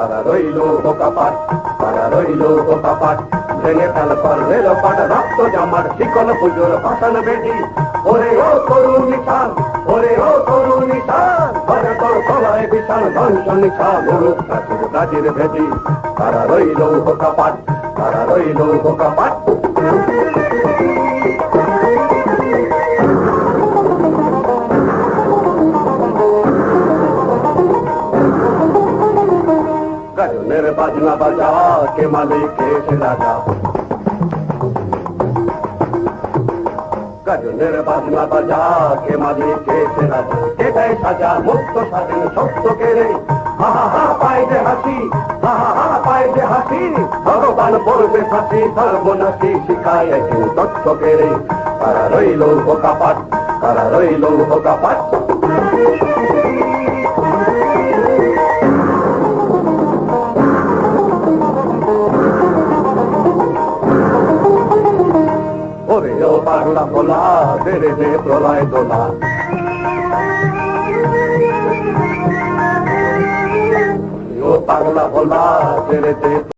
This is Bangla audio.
তারা রইল বোকাপাট, তারা রইল বোকাপাট। ভেঙে ফেল কর্মের পাট, রক্ত জামার শিকল পুজোর ভাষণ বেটি। ওরে ও তরুণ নিশান, ওরে ও তরুণ নিশান, ভরে তোর গলায় বিশাল ধ্বংস নিশান, উড়ুক প্রাচীর প্রাচীর ভেটি। তারা রইল বোকাপাট, তারা রইল বোকাপাট। গাজনের বাজনা বাজা, কে মালিক কে রাজা। গাজনের বাজনা বাজা, কে মালিক কে রাজা। কে দেয় সাজা, মুক্ত স্বাধীন সত্য কেড়ে। হা হা হা পায় যে হাসি, হা হা হা পায় যে হাসি। ভগবান পড়বে ফাঁসি, সর্বনাশী শিখায় একদিন তথ্য কেড়ে। তারা রইল বোকাপাট, তারা রইল বোকাপাট। ওরে ও পাগলা ভোলা, তেরে দে প্রলয় দোলা। ও পাগলা ভোলা, তেরে দে